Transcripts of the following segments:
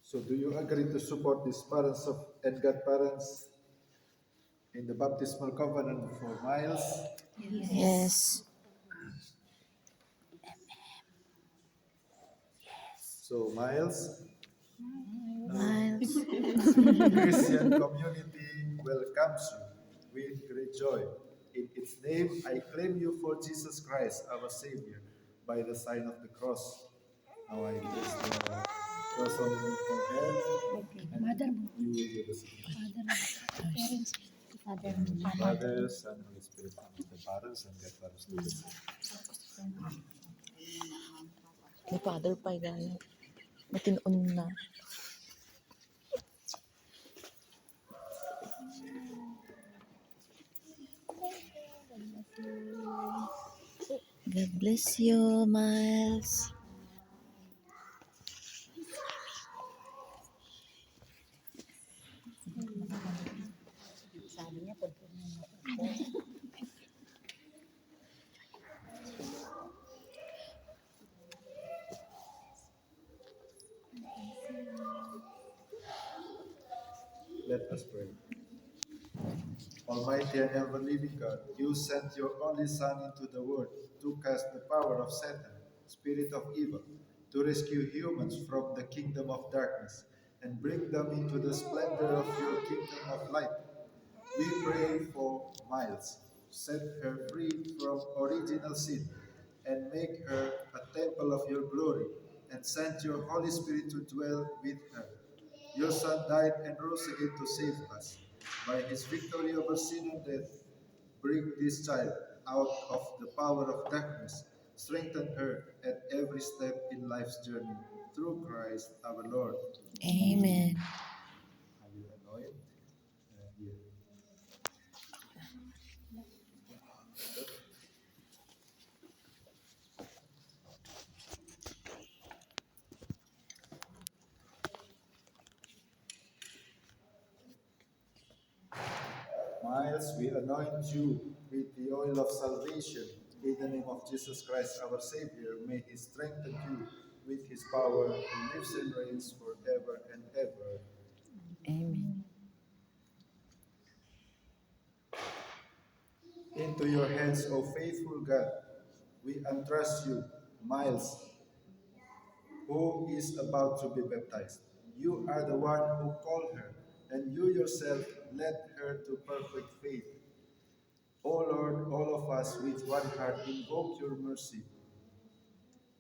So do you agree to support these parents of and godparents in the baptismal covenant for Miles? Yes. So Miles, Miles. Christian community welcomes you with great joy. In its name, I claim you for Jesus Christ, our Savior, by the sign of the cross. Now I place the cross on her head, and Mother, you will do the same. parents, father, Father, Son, Holy Spirit, amen. The parents and godparents do the same. May father pa gano'n. Matinon na. God bless you, Miles. sabi niya, Let us pray. Almighty and ever-living God, you sent your only Son into the world to cast the power of Satan, spirit of evil, to rescue humans from the kingdom of darkness and bring them into the splendor of your kingdom of light. We pray for Miles. Set her free from original sin and make her a temple of your glory, and send your Holy Spirit to dwell with her. Your Son died and rose again to save us. By his victory over sin and death, bring this child out of the power of darkness. Strengthen her at every step in life's journey. Through Christ our Lord. Amen. I will anoint here. Miles, we anoint you with the oil of salvation. In the name of Jesus Christ, our Savior, may He strengthen you with His power, who lives and reigns forever and ever. Amen. Into your hands, O faithful God, we entrust you, Miles, who is about to be baptized. You are the one who called her, and you yourself led her to perfect faith. O Lord, all of us with one heart invoke your mercy.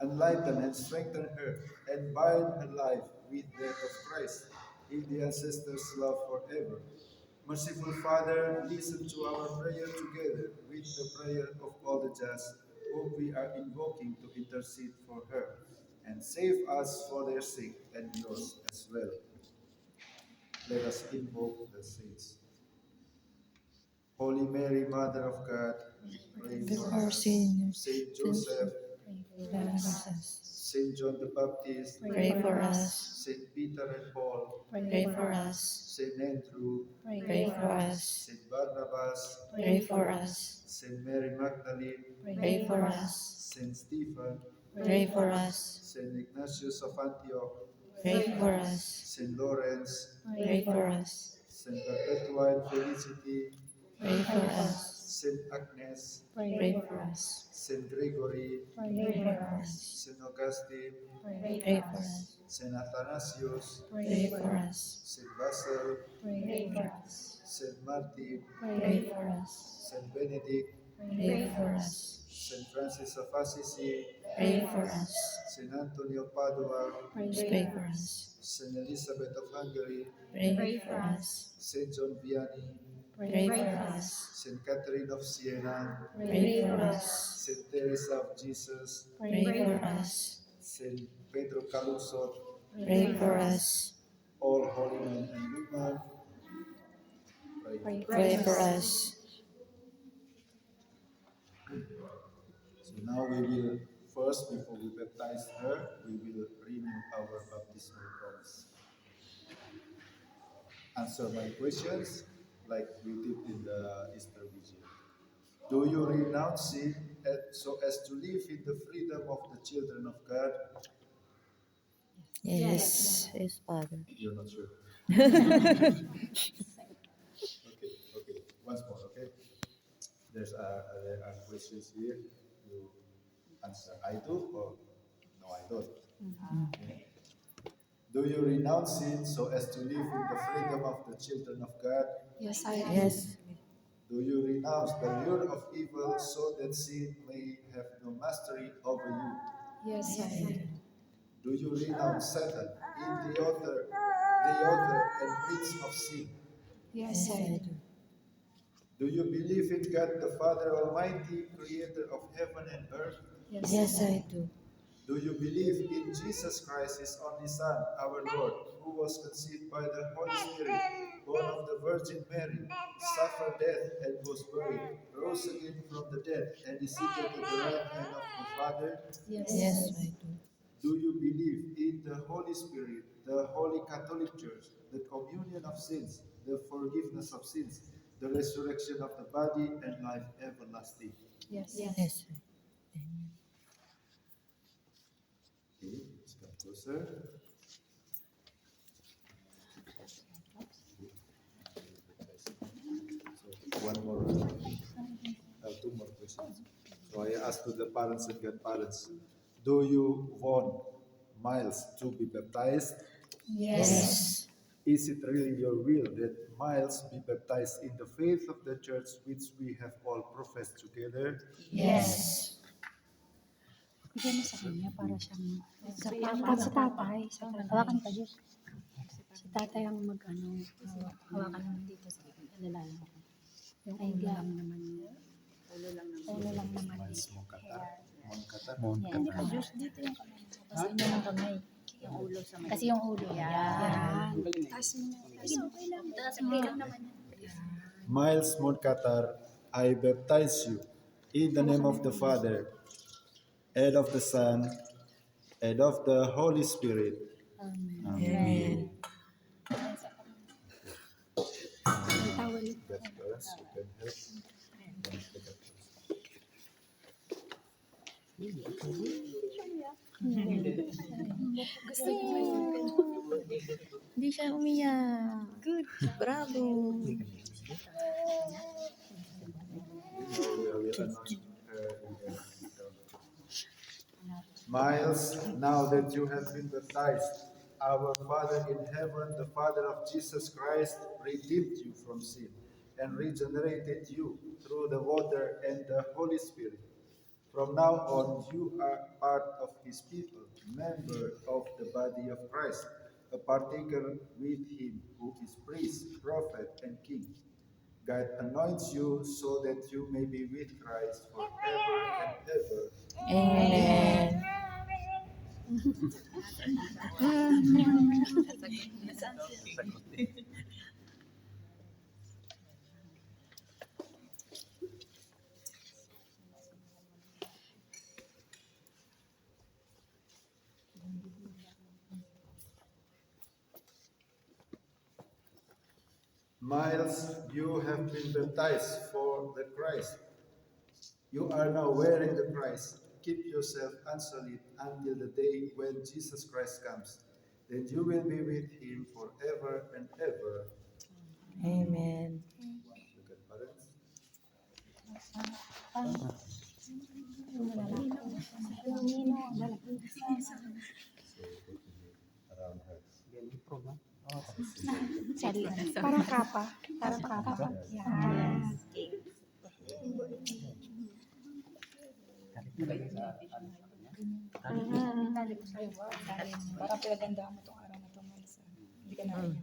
Enlighten and strengthen her, and bind her life with that of Christ in the ancestors' love forever. Merciful Father, listen to our prayer together with the prayer of all the just, whom we are invoking to intercede for her, and save us for their sake and yours as well. Let us invoke the saints. Holy Mary, Mother of God, pray for For us. sinners, Saint Joseph, us. Saint John the Baptist, Pray for us. Saint Peter and Paul, Pray for us. Saint Andrew, Pray for us. Saint Barnabas, Pray for us. Saint Mary Magdalene, Pray for us. Saint Stephen, Pray for us. Saint Ignatius of Antioch, Pray for us. Saint Lawrence, Pray for us. Saint Perpetua and Felicity, Pray for us. Saint Agnes, Pray for us. Saint Gregory, Pray for us. Saint Augustine, Pray for us. Saint Athanasius, Pray for us. Saint Basil, Pray for us. Saint Martin, Pray for us. Saint Benedict, Pray for us. Saint Francis of Assisi, Pray for us. Saint Anthony of Padua, Pray for us. Saint Elizabeth of Hungary, Pray for us. Saint John Vianney, Pray for us. Saint Catherine of Siena, Pray for us. Saint Teresa of Jesus, Pray for us. Saint Pedro Calusot, Pray for us. all holy men and women, pray. Pray for us. So now we will, first, before we baptize her, we will renew our baptismal promise. Answer my questions like we did in the Easter Vigil. Do you renounce sin so as to live in the freedom of the children of God? Yes. Yes, Father. You're not sure. Okay, okay. Once more, okay? There are questions here. You answer I do or no, I don't. Okay. Do you renounce sin so as to live in the freedom of the children of God? Yes, I do. Yes. Do you renounce the lure of evil so that sin may have no mastery over you? Yes, I do. Do you renounce Satan, in the author and prince of sin? Yes, I do. Do you believe in God the Father Almighty, creator of heaven and earth? Yes, I do. Do you believe in Jesus Christ, his only Son, our Lord, who was conceived by the Holy Spirit, born of the Virgin Mary, suffered death and was buried, rose again from the dead, and is seated at the right hand of the Father? Yes, I do. Do you believe in the Holy Spirit, the Holy Catholic Church, the communion of sins, the forgiveness of sins, the resurrection of the body, and life everlasting? Yes. Yes. Okay, let's come closer. So one more, two more questions. So I asked to the parents and grandparents, do you want Miles to be baptized? Yes. Is it really your will that Miles be baptized in the faith of the church which we have all professed together? Yes. Bigyan mo sa kanya para siyang sa tatay. Hawakan pa Diyos. Si tatay ang mag-ano, hawakan naman dito sa alalalang ko. Yung ulo lang naman niya. Ulo lang naman Miles niya. Moncata. Hindi pa Diyos dito yung kamay. Basahin niyo ng kamay. Yung ulo sa may. Kasi yung ulo. Yan. Taas mo na. Taas mo naman yan. Miles Moncata, I baptize you in the name of the Father, and of the Son, and of the Holy Spirit. Amen. Tawal. Grandparents, you can help. Hindi siya umiyak. Good. Bravo. We will announce her in the Miles, now that you have been baptized, our Father in heaven, the Father of Jesus Christ, redeemed you from sin and regenerated you through the water and the Holy Spirit. From now on, you are part of his people, member of the body of Christ, a partaker with him who is priest, prophet, and king. God anoints you so that you may be with Christ forever and ever. Amen. Miles, you have been baptized for the Christ. You are now wearing the Christ. Keep yourself unsullied until the day when Jesus Christ comes. Then you will be with him forever and ever. Amen. Look at parents. Around her. Parang kapa. Parang kapa. Yan. Parang pinagandaan mo itong araw na ito, Melissa. Hindi ka na rin.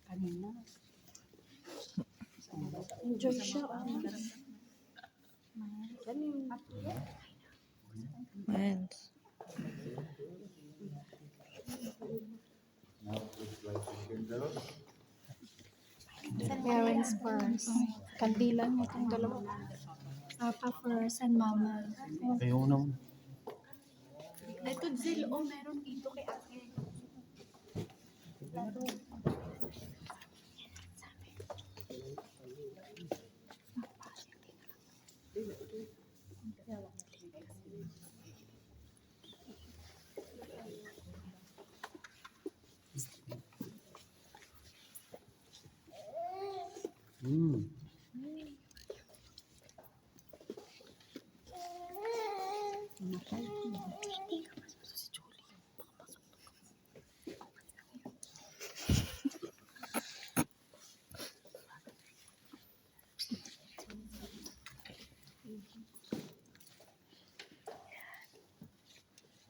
Kanina. Enjoy siya. Amen. Now, please light the candle. Parents first. Kandilan itong dalawa. Papa first and mama. Ayaw naman. Ito, Zil, meron dito kay ate. Namatay.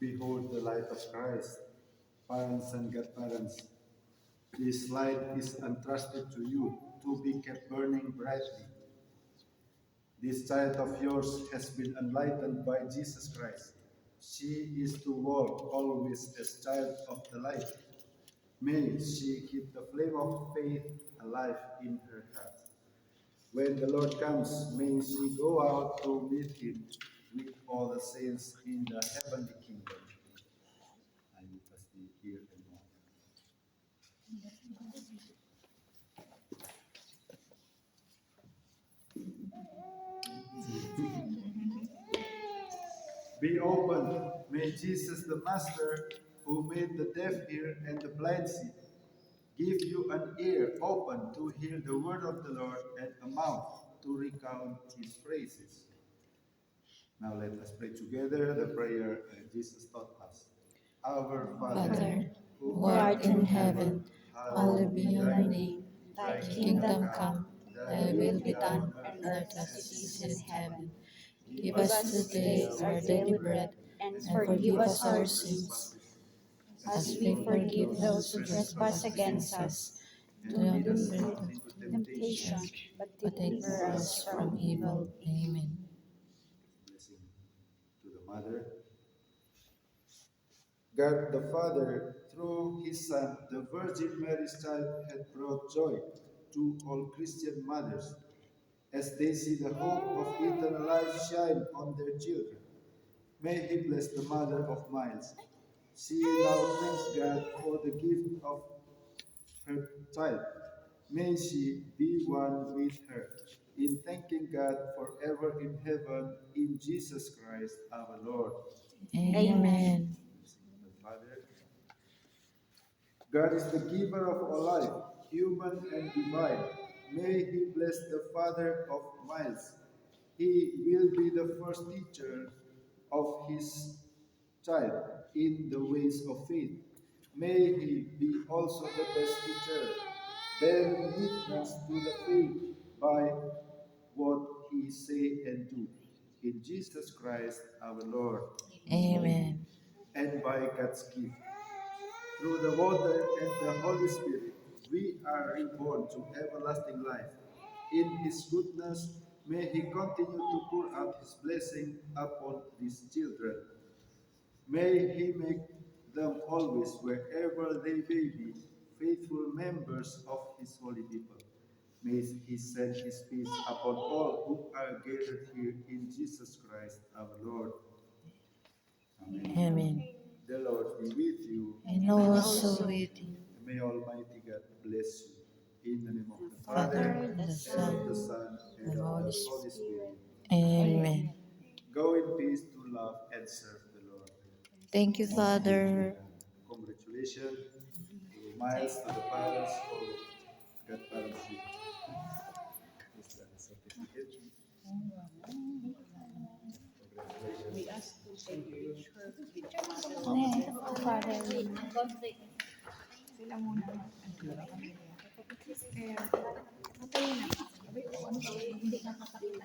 Behold the light of Christ, parents and godparents. This light is entrusted to you to be kept burning brightly. This child of yours has been enlightened by Jesus Christ. She is to walk always as child of the light. May she keep the flame of faith alive in her heart. When the Lord comes, may she go out to meet him with all the saints in the heavenly kingdom. I will pass the here and now. Be open. May Jesus, the Master, who made the deaf hear and the blind see, give you an ear open to hear the word of the Lord and a mouth to recount his praises. Now let us pray together the prayer Jesus taught us. Our Father, who art in heaven, hallowed be your name. Thy kingdom come, thy will be done on earth as it is in heaven. Give us today our daily bread, and forgive us our sins, as we forgive those who trespass against us. Do not lead us into temptation, but deliver us from evil. Amen. Blessing to the Mother. God the Father, through his Son, the Virgin Mary's child, had brought joy to all Christian mothers as they see the hope of eternal life shine on their children. May he bless the mother of Miles. She now thanks God for the gift of her child. May she be one with her in thanking God forever in heaven, in Jesus Christ our Lord. Amen. Father, God is the giver of all life, human and divine. May he bless the father of Miles. He will be the first teacher of his child in the ways of faith. May he be also the best teacher, bearing witness to the faith by what he say and do. In Jesus Christ our Lord. Amen. And by God's gift, through the water and the Holy Spirit, we are reborn to everlasting life. In his goodness, may he continue to pour out his blessing upon his children. May he make them always, wherever they may be, faithful members of his holy people. May he send his peace upon all who are gathered here in Jesus Christ our Lord. Amen. Amen. The Lord be with you. And also with you, May Almighty God bless you. In the name of the Father, Father, the and Son, of the Son, and and of Holy the Holy Spirit. Amen. Go in peace to love and serve the Lord. Thank you, Father. Congratulations to Miles, to the parents who got parents here. Here's the certificate. Father, Sila muna. Kaya, patayin na. Hindi nakakapit.